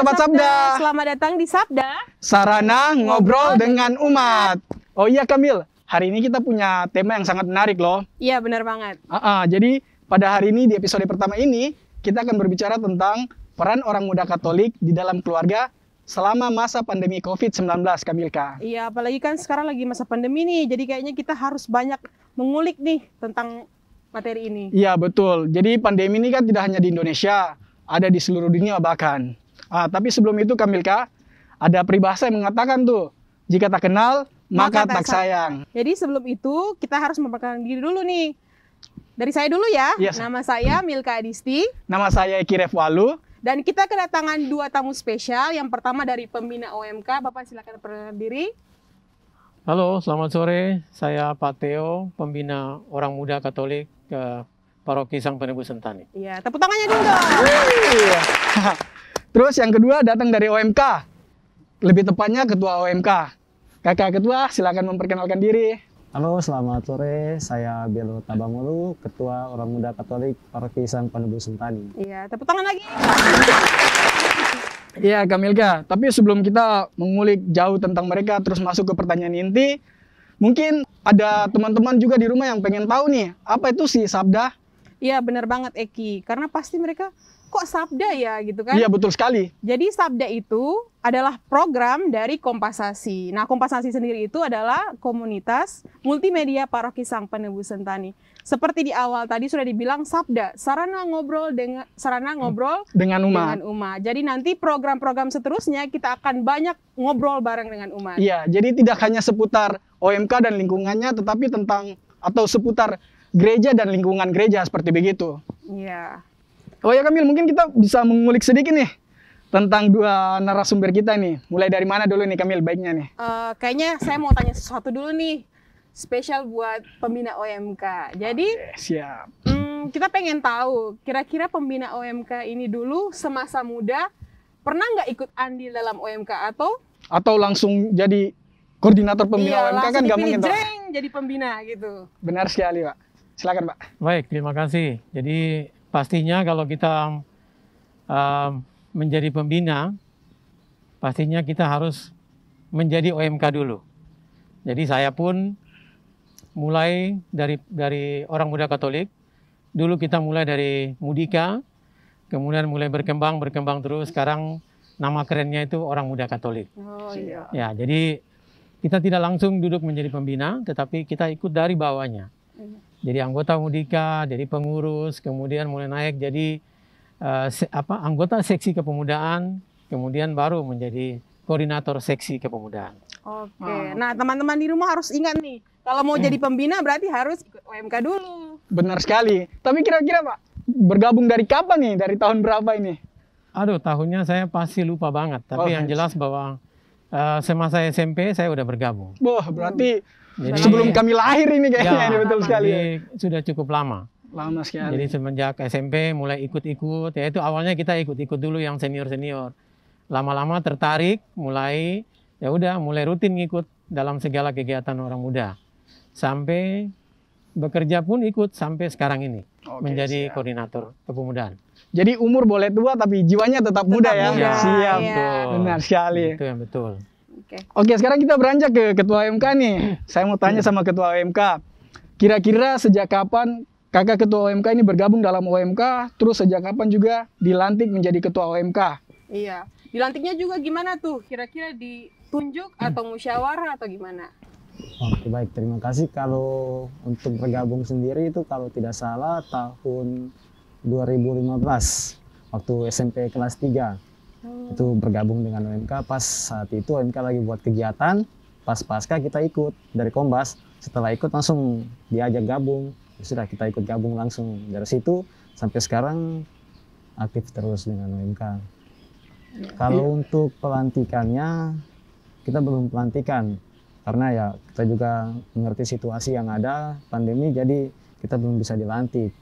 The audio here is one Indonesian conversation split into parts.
Sobat Sabda. Selamat datang di Sabda. Sarana ngobrol dengan umat. Oh iya Kamil, hari ini kita punya tema yang sangat menarik loh. Iya benar banget. Jadi pada hari ini di episode pertama ini kita akan berbicara tentang peran orang muda Katolik di dalam keluarga selama masa pandemi COVID-19, Kamilka. Iya, apalagi kan sekarang lagi masa pandemi nih, jadi kayaknya kita harus banyak mengulik nih tentang materi ini. Iya betul, jadi pandemi ini kan tidak hanya di Indonesia, ada di seluruh dunia bahkan. Tapi sebelum itu Kamilka, ada peribahasa yang mengatakan tuh, jika tak kenal, maka tak sayang. Jadi sebelum itu, kita harus memperkenalkan diri dulu nih. Dari saya dulu ya, Yes. Nama saya Milka Adisti. Nama saya Eki Refwalu. Dan kita kedatangan dua tamu spesial. Yang pertama dari pembina OMK, Bapak silakan perkenalkan diri. Halo, selamat sore. Saya Pak Theo, pembina Orang Muda Katolik ke Paroki Sang Penebus Sentani. Iya, tepuk tangannya dulu dong. Terus yang kedua datang dari OMK. Lebih tepatnya Ketua OMK. Kakak Ketua, silakan memperkenalkan diri. Halo, selamat sore. Saya Belo Tabangulu, Ketua Orang Muda Katolik Paroki Sang Penebus Sentani. Iya, tepuk tangan lagi. Iya Kamilka, tapi sebelum kita mengulik jauh tentang mereka terus masuk ke pertanyaan inti, mungkin ada teman-teman juga di rumah yang pengen tahu nih, apa itu sih Sabda? Iya, benar banget Eki. Karena pasti mereka, kok Sabda ya gitu kan? Iya betul sekali. Jadi Sabda itu adalah program dari Kompasasi. Nah, Kompasasi sendiri itu adalah komunitas multimedia Paroki Sang Penebus Sentani. Seperti di awal tadi sudah dibilang Sabda, sarana ngobrol dengan umat. Jadi nanti program-program seterusnya kita akan banyak ngobrol bareng dengan umat. Iya, jadi tidak hanya seputar OMK dan lingkungannya, tetapi tentang atau seputar gereja dan lingkungan gereja seperti begitu. Iya. Oh ya Kamil, mungkin kita bisa mengulik sedikit nih tentang dua narasumber kita nih. Mulai dari mana dulu nih Kamil baiknya nih? Kayaknya saya mau tanya sesuatu dulu nih. Spesial buat pembina OMK. Jadi, Siap. Kita pengen tahu, kira-kira pembina OMK ini dulu semasa muda pernah nggak ikut andil dalam OMK Atau langsung jadi koordinator pembina OMK kan nggak mungkin. Jreng, jadi pembina gitu. Benar sekali Pak. Silakan Pak. Baik, terima kasih. Jadi pastinya kalau kita menjadi pembina, pastinya kita harus menjadi OMK dulu. Jadi saya pun mulai dari Orang Muda Katolik. Dulu kita mulai dari Mudika, kemudian mulai berkembang terus. Sekarang nama kerennya itu Orang Muda Katolik. Oh iya. Ya, jadi kita tidak langsung duduk menjadi pembina, tetapi kita ikut dari bawahnya. Jadi anggota Mudika, jadi pengurus, kemudian mulai naik jadi anggota seksi kepemudaan, kemudian baru menjadi koordinator seksi kepemudaan. Oke. Nah, teman-teman di rumah harus ingat nih, kalau mau jadi pembina berarti harus ikut OMK dulu. Benar sekali. Tapi kira-kira Pak, bergabung dari kapan nih? Dari tahun berapa ini? Aduh, tahunnya saya pasti lupa banget. Tapi yang jelas bahwa semasa SMP saya udah bergabung. Wah, berarti Jadi, sebelum kami lahir ini kayaknya. Ya, ini betul sekali. jadi sudah cukup lama. Lama sekali. Jadi semenjak SMP mulai ikut-ikut. Ya itu awalnya kita ikut-ikut dulu yang senior-senior. Lama-lama tertarik, mulai rutin ngikut dalam segala kegiatan orang muda. Sampai bekerja pun ikut sampai sekarang ini. Menjadi koordinator kepemudaan. Jadi umur boleh tua tapi jiwanya tetap muda ya. muda. Siap. Iya. Benar sekali. Itu yang betul. Oke, sekarang kita beranjak ke Ketua OMK nih. Saya mau tanya sama Ketua OMK. Kira-kira sejak kapan Kakak Ketua OMK ini bergabung dalam OMK? Terus sejak kapan juga dilantik menjadi Ketua OMK? Iya. Dilantiknya juga gimana tuh? Kira-kira ditunjuk atau musyawarah atau gimana? Oke, baik, terima kasih. Kalau untuk bergabung sendiri itu kalau tidak salah tahun 2015 waktu SMP kelas 3 itu bergabung dengan OMK. Pas saat itu OMK lagi buat kegiatan, pas pasca kita ikut dari Kombas. Setelah ikut langsung diajak gabung, sudah kita ikut gabung langsung. Dari situ sampai sekarang aktif terus dengan OMK. Kalau untuk pelantikannya kita belum pelantikan karena ya kita juga mengerti situasi yang ada pandemi, jadi kita belum bisa dilantik.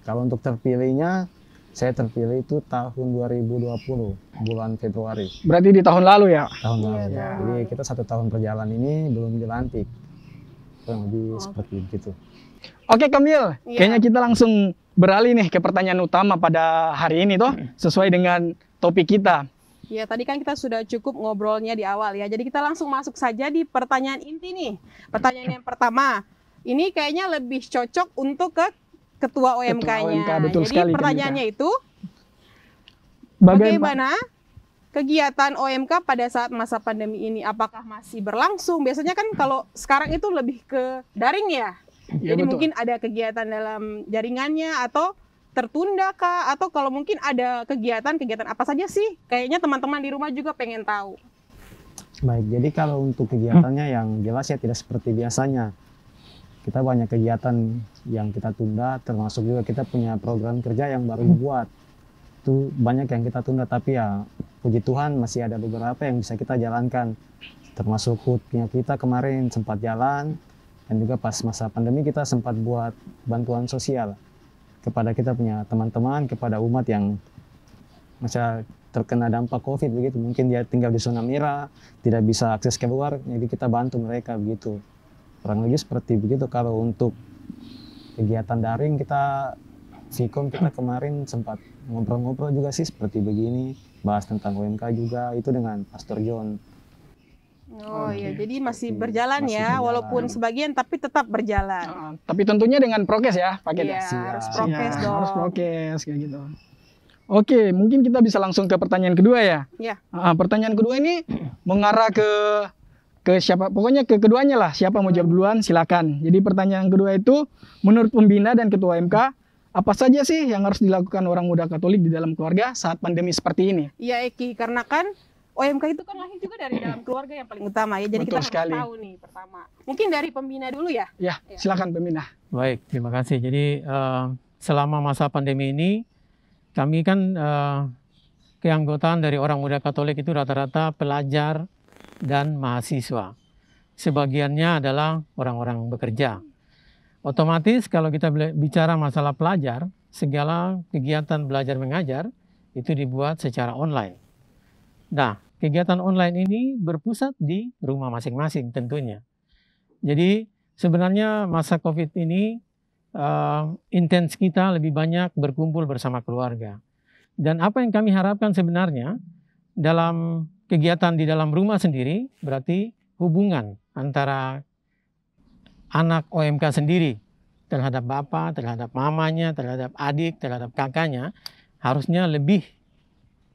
Kalau untuk terpilihnya, saya terpilih itu tahun 2020 bulan Februari. Berarti di tahun lalu ya? Tahun lalu. Ya. Jadi kita 1 tahun berjalan ini belum dilantik. Kurang lebih seperti itu. Oke Kamil, kayaknya kita langsung beralih nih ke pertanyaan utama pada hari ini toh, sesuai dengan topik kita. Ya, tadi kan kita sudah cukup ngobrolnya di awal ya. Jadi kita langsung masuk saja di pertanyaan inti nih. Pertanyaan yang pertama, ini kayaknya lebih cocok untuk ke Ketua OMK-nya. OMK, betul Jadi sekali, pertanyaannya Kanita. itu, bagaimana kegiatan OMK pada saat masa pandemi ini? Apakah masih berlangsung? Biasanya kan kalau sekarang itu lebih ke daring ya. Ya, Jadi betul. mungkin ada kegiatan dalam jaringannya atau tertunda kah? Atau kalau mungkin ada kegiatan apa saja sih? Kayaknya teman-teman di rumah juga pengen tahu. Baik, jadi kalau untuk kegiatannya yang jelas ya tidak seperti biasanya. Kita banyak kegiatan yang kita tunda, termasuk juga kita punya program kerja yang baru dibuat. Itu banyak yang kita tunda, tapi ya puji Tuhan masih ada beberapa yang bisa kita jalankan. Termasuk HUT-nya kita kemarin sempat jalan, dan juga pas masa pandemi kita sempat buat bantuan sosial kepada kita punya teman-teman, kepada umat yang masa terkena dampak COVID begitu. Mungkin dia tinggal di zona merah, tidak bisa akses keluar, jadi kita bantu mereka begitu. Kurang lebih seperti begitu. Kalau untuk kegiatan daring kita, Vkom kita kemarin sempat ngobrol-ngobrol juga sih seperti begini, bahas tentang OMK juga, itu dengan Pastor John. Oh Oke. iya, jadi masih berjalan Masih ya, berjalan. walaupun sebagian tapi tetap berjalan. Tapi tentunya dengan prokes ya, pakai Iya, dasi. harus Siap. prokes Iya, dong. harus prokes kayak gitu. Oke, mungkin kita bisa langsung ke pertanyaan kedua ya. Iya. Pertanyaan kedua ini mengarah ke siapa? Pokoknya ke keduanya lah. Siapa mau jawab duluan? Silakan. Jadi pertanyaan kedua itu, menurut pembina dan ketua OMK, apa saja sih yang harus dilakukan orang muda Katolik di dalam keluarga saat pandemi seperti ini? Iya Eki, karena kan OMK itu kan lahir juga dari dalam keluarga yang paling utama ya. Jadi Betul kita sekali. harus tahu nih pertama. Mungkin dari pembina dulu ya. Ya, Ya. silakan pembina. Baik, terima kasih. Jadi selama masa pandemi ini, kami kan keanggotaan dari orang muda Katolik itu rata-rata pelajar dan mahasiswa. Sebagiannya adalah orang-orang bekerja. Otomatis kalau kita bicara masalah pelajar, segala kegiatan belajar mengajar itu dibuat secara online. Nah, kegiatan online ini berpusat di rumah masing-masing tentunya. Jadi sebenarnya masa COVID ini intens kita lebih banyak berkumpul bersama keluarga. Dan apa yang kami harapkan sebenarnya dalam kegiatan di dalam rumah sendiri, berarti hubungan antara anak OMK sendiri terhadap bapak, terhadap mamanya, terhadap adik, terhadap kakaknya harusnya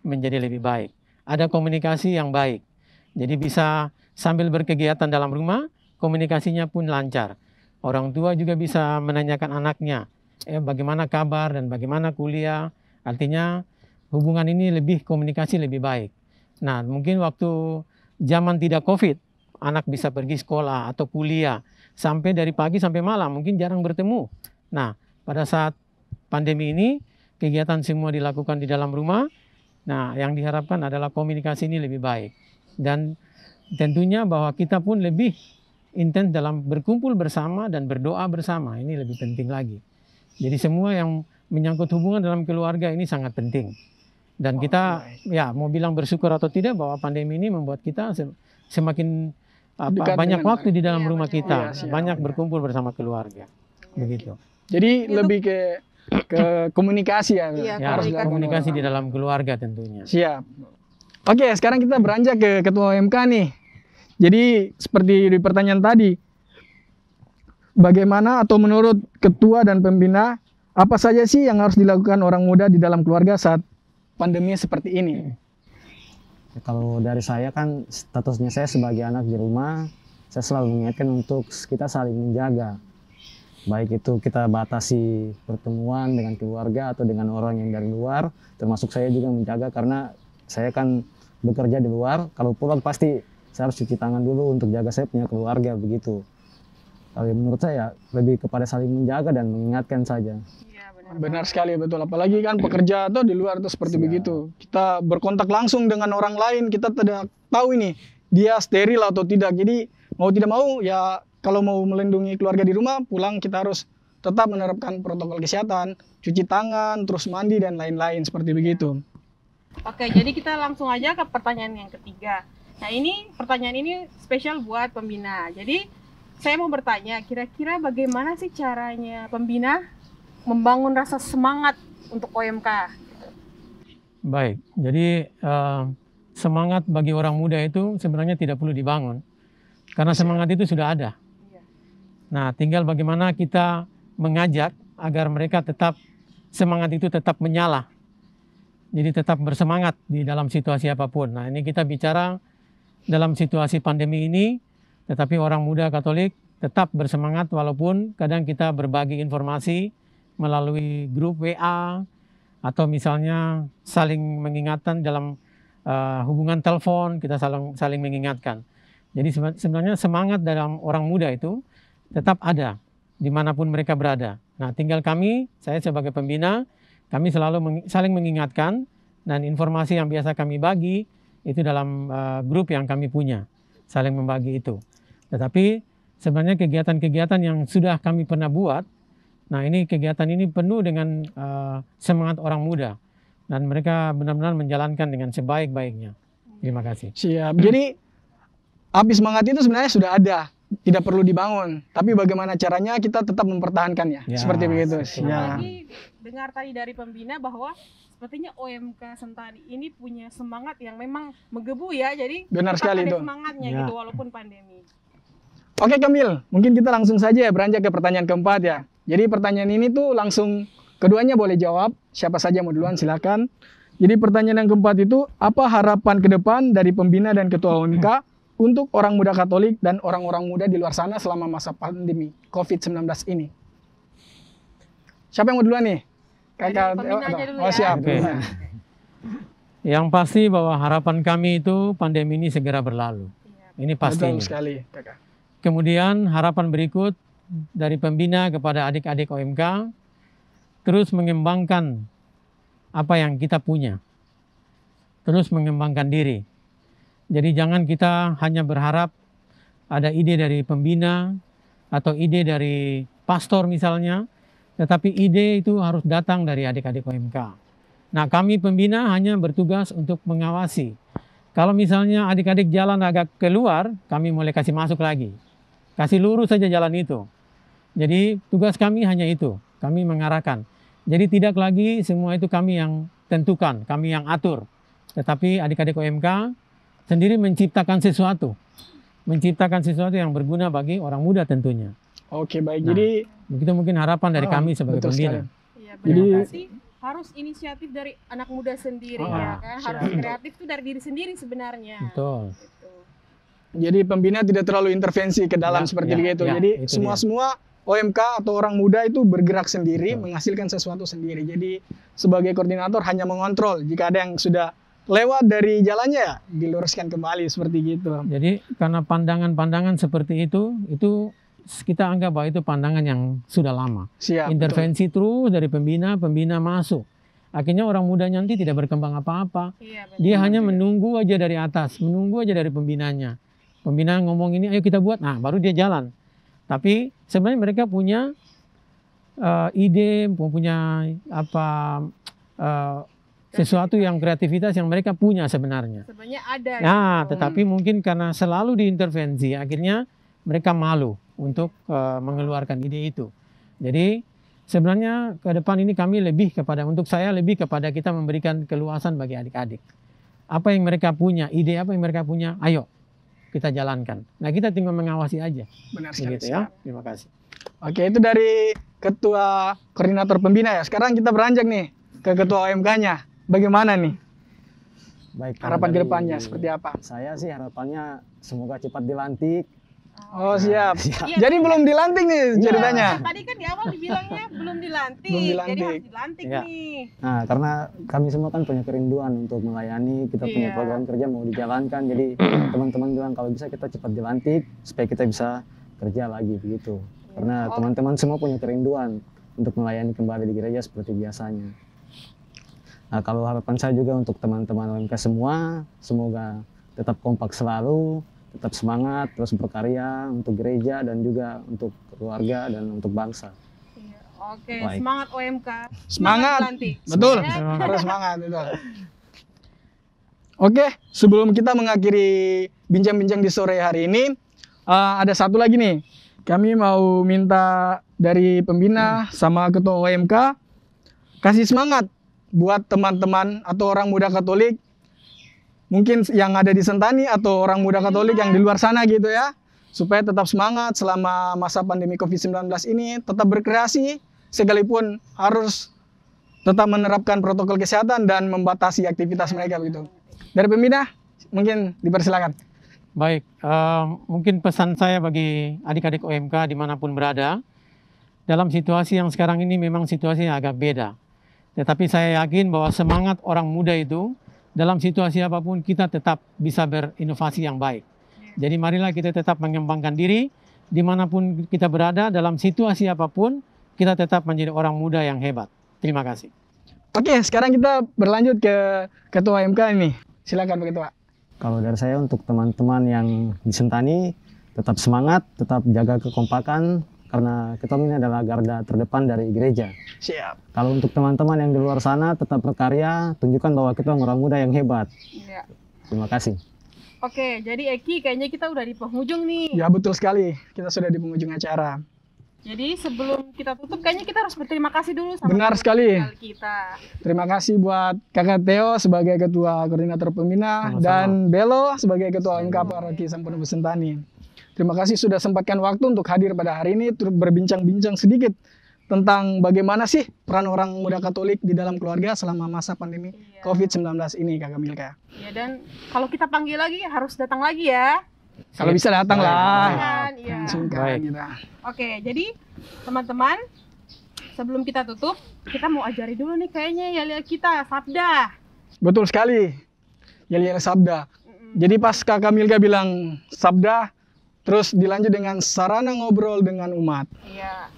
menjadi lebih baik. Ada komunikasi yang baik. Jadi bisa sambil berkegiatan dalam rumah, komunikasinya pun lancar. Orang tua juga bisa menanyakan anaknya, bagaimana kabar dan bagaimana kuliah. Artinya hubungan ini komunikasi lebih baik. Nah, mungkin waktu zaman tidak COVID, anak bisa pergi sekolah atau kuliah sampai dari pagi sampai malam, mungkin jarang bertemu. Nah, pada saat pandemi ini, kegiatan semua dilakukan di dalam rumah. Nah, yang diharapkan adalah komunikasi ini lebih baik. Dan tentunya bahwa kita pun lebih intens dalam berkumpul bersama dan berdoa bersama. Ini lebih penting lagi. Jadi semua yang menyangkut hubungan dalam keluarga ini sangat penting. Dan kita ya mau bilang bersyukur atau tidak bahwa pandemi ini membuat kita semakin Dekat banyak dengan- waktu di dalam Iya, rumah banyak kita. waktu. Iya, Banyak siap. berkumpul bersama keluarga. Begitu. Jadi Itu- lebih ke komunikasi ya. Iya, Ya, harus dilakukan komunikasi orang. di dalam keluarga tentunya. Siap. Oke, sekarang kita beranjak ke ketua OMK nih. Jadi seperti di pertanyaan tadi, bagaimana atau menurut ketua dan pembina, apa saja sih yang harus dilakukan orang muda di dalam keluarga saat pandemi seperti ini? Ya, kalau dari saya kan statusnya saya sebagai anak di rumah, saya selalu mengingatkan untuk kita saling menjaga. Baik itu kita batasi pertemuan dengan keluarga atau dengan orang yang dari luar, termasuk saya juga menjaga karena saya kan bekerja di luar, kalau pulang pasti saya harus cuci tangan dulu untuk jaga saya punya keluarga begitu. Kalau menurut saya lebih kepada saling menjaga dan mengingatkan saja. Iya, Benar sekali, betul. Apalagi kan pekerja atau di luar tuh seperti Siap. begitu. Kita berkontak langsung dengan orang lain, kita tidak tahu ini dia steril atau tidak. Jadi mau tidak mau ya kalau mau melindungi keluarga di rumah, pulang kita harus tetap menerapkan protokol kesehatan, cuci tangan, terus mandi dan lain-lain seperti begitu. Oke, jadi kita langsung aja ke pertanyaan yang ketiga. Nah, pertanyaan ini spesial buat pembina. Jadi, saya mau bertanya, kira-kira bagaimana sih caranya pembina membangun rasa semangat untuk OMK? Baik, jadi semangat bagi orang muda itu sebenarnya tidak perlu dibangun. Karena semangat itu sudah ada. Nah, tinggal bagaimana kita mengajak agar mereka tetap, semangat itu tetap menyala. Jadi tetap bersemangat di dalam situasi apapun. Nah, ini kita bicara dalam situasi pandemi ini, tetapi orang muda Katolik tetap bersemangat walaupun kadang kita berbagi informasi melalui grup WA atau misalnya saling mengingatkan dalam hubungan telepon, kita saling mengingatkan. Jadi sebenarnya semangat dalam orang muda itu tetap ada dimanapun mereka berada. Nah, tinggal kami, saya sebagai pembina, kami selalu saling mengingatkan, dan informasi yang biasa kami bagi itu dalam grup yang kami punya, saling membagi itu. Tetapi sebenarnya kegiatan-kegiatan yang sudah kami pernah buat, nah ini kegiatan ini penuh dengan semangat orang muda, dan mereka benar-benar menjalankan dengan sebaik-baiknya. Terima kasih. Siap. Jadi api semangat itu sebenarnya sudah ada, tidak perlu dibangun. Tapi bagaimana caranya kita tetap mempertahankannya, Ya, seperti begitu. ya. Lagi dengar tadi dari pembina bahwa sepertinya OMK Sentani ini punya semangat yang memang menggebu ya. Jadi Benar tetap sekali ada itu. semangatnya Ya. gitu walaupun pandemi. Oke Kamil, mungkin kita langsung saja beranjak ke pertanyaan keempat ya. Jadi pertanyaan ini tuh langsung keduanya boleh jawab. Siapa saja mau duluan silakan. Jadi pertanyaan yang keempat itu, apa harapan ke depan dari pembina dan ketua OMK untuk orang muda Katolik dan orang-orang muda di luar sana selama masa pandemi COVID-19 ini? Siapa yang mau duluan nih? Kakak, Pembina aja dulu oh ya. siap. Oke. Yang pasti bahwa harapan kami itu pandemi ini segera berlalu. Ini pasti. Betul sekali, kakak. Kemudian harapan berikut dari pembina kepada adik-adik OMK, terus mengembangkan apa yang kita punya. Terus mengembangkan diri. Jadi jangan kita hanya berharap ada ide dari pembina atau ide dari pastor misalnya, tetapi ide itu harus datang dari adik-adik OMK. Nah, kami pembina hanya bertugas untuk mengawasi. Kalau misalnya adik-adik jalan agak keluar, kami mulai kasih masuk lagi. Kasih lurus saja jalan itu. Jadi tugas kami hanya itu, kami mengarahkan. Jadi tidak lagi semua itu kami yang tentukan, kami yang atur. Tetapi adik-adik OMK sendiri menciptakan sesuatu. Menciptakan sesuatu yang berguna bagi orang muda tentunya. Oke, baik. Nah, Jadi begitu mungkin harapan dari kami sebagai betul pembina. sekali. Iya, Jadi- berarti harus inisiatif dari anak muda sendiri ya kan. Harus siap. kreatif itu dari diri sendiri sebenarnya. Betul. Gitu. Jadi pembina tidak terlalu intervensi ke dalam Ya, seperti ya, begitu. ya, Jadi itu semua OMK atau orang muda itu bergerak sendiri, Betul. menghasilkan sesuatu sendiri. Jadi sebagai koordinator hanya mengontrol. Jika ada yang sudah lewat dari jalannya, ya diluruskan kembali seperti gitu. Jadi karena pandangan-pandangan seperti itu kita anggap bahwa itu pandangan yang sudah lama. Siap. Intervensi terus dari pembina masuk. Akhirnya orang muda nanti tidak berkembang apa-apa. Iya, benar. Dia hanya menunggu aja dari atas, menunggu aja dari pembinanya. Pembina ngomong ini, ayo kita buat, nah baru dia jalan. Tapi sebenarnya mereka punya ide, punya sesuatu yang kreativitas yang mereka punya sebenarnya. Sebenarnya ada. Nah, gitu. tetapi mungkin karena selalu diintervensi, akhirnya mereka malu untuk mengeluarkan ide itu. Jadi sebenarnya ke depan ini kami untuk saya lebih kepada kita memberikan keluasan bagi adik-adik. Apa yang mereka punya, ide apa yang mereka punya, ayo kita jalankan. Nah, kita tinggal mengawasi aja. Benar sekali. Begitu ya. Terima kasih. Oke, itu dari ketua koordinator pembina ya. Sekarang kita beranjak nih ke ketua OMK-nya. Bagaimana nih Baik, kalau harapan ke dari depannya seperti apa? Saya sih harapannya semoga cepat dilantik. Oh, siap. Iya, Jadi belum dilantik nih ceritanya. Tadi kan di awal dibilangnya belum dilantik. Belum dilantik. Jadi harus dilantik Iya. nih. Nah, karena kami semua kan punya kerinduan untuk melayani, kita punya Iya. program kerja mau dijalankan. Jadi teman-teman bilang kalau bisa kita cepat dilantik supaya kita bisa kerja lagi begitu. Karena Oh. teman-teman semua punya kerinduan untuk melayani kembali di gereja seperti biasanya. Nah, kalau harapan saya juga untuk teman-teman OMK semua, semoga tetap kompak selalu, tetap semangat, terus berkarya untuk gereja dan juga untuk keluarga dan untuk bangsa. Iya. Oke, Baik. semangat OMK. Semangat. dilantik. Betul. Ya. Harus semangat betul. Oke, sebelum kita mengakhiri bincang-bincang di sore hari ini, ada satu lagi nih. Kami mau minta dari pembina sama ketua OMK kasih semangat buat teman-teman atau orang muda Katolik mungkin yang ada di Sentani atau orang muda Katolik yang di luar sana gitu ya, supaya tetap semangat selama masa pandemi COVID-19 ini, tetap berkreasi sekalipun harus tetap menerapkan protokol kesehatan dan membatasi aktivitas mereka begitu. Dari pembina mungkin dipersilakan. Baik, mungkin pesan saya bagi adik-adik OMK dimanapun berada, dalam situasi yang sekarang ini memang situasinya agak beda. Tetapi saya yakin bahwa semangat orang muda itu, dalam situasi apapun kita tetap bisa berinovasi yang baik. Jadi marilah kita tetap mengembangkan diri, dimanapun kita berada, dalam situasi apapun, kita tetap menjadi orang muda yang hebat. Terima kasih. Oke, sekarang kita berlanjut ke Ketua OMK ini. Silakan Pak Ketua. Kalau dari saya untuk teman-teman yang di Sentani, tetap semangat, tetap jaga kekompakan, karena kita ini adalah garda terdepan dari gereja. Siap. Kalau untuk teman-teman yang di luar sana, tetap berkarya, tunjukkan bahwa kita orang muda yang hebat. Iya. Terima kasih. Oke, jadi Eki kayaknya kita udah di penghujung nih. Ya betul sekali, kita sudah di penghujung acara. Jadi sebelum kita tutup, kayaknya kita harus berterima kasih dulu sama Benar sekali. kita. Terima kasih buat Kakak Theo sebagai Ketua Koordinator Pembina Sama-sama. dan Belo sebagai Ketua OMK Paroki Sang Penebus Sentani. Terima kasih sudah sempatkan waktu untuk hadir pada hari ini untuk berbincang-bincang sedikit tentang bagaimana sih peran orang muda Katolik di dalam keluarga selama masa pandemi Iya. COVID-19 ini, Kakak Milka. Ya, dan kalau kita panggil lagi harus datang lagi ya. Kalau bisa datang lah. Kan, iya. Singkat Baik. kita. Oke, jadi teman-teman, sebelum kita tutup, kita mau ajari dulu nih kayaknya ya kita sabda. Betul sekali. Yel-yel sabda. Jadi pas Kakak Milka bilang sabda, terus dilanjut dengan sarana ngobrol dengan umat. Iya.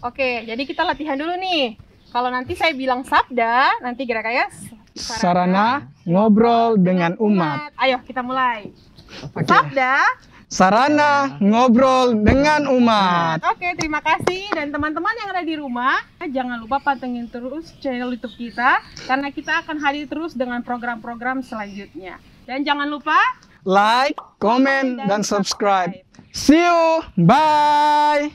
Oke, jadi kita latihan dulu nih. Kalau nanti saya bilang sabda, nanti geraknya Sarana ngobrol dengan umat. Ayo kita mulai. Oke. Sabda. Sarana ngobrol dengan umat. Oke, terima kasih. Dan teman-teman yang ada di rumah, jangan lupa pantengin terus channel YouTube kita, karena kita akan hadir terus dengan program-program selanjutnya. Dan jangan lupa Like, comment, dan subscribe. See you. Bye.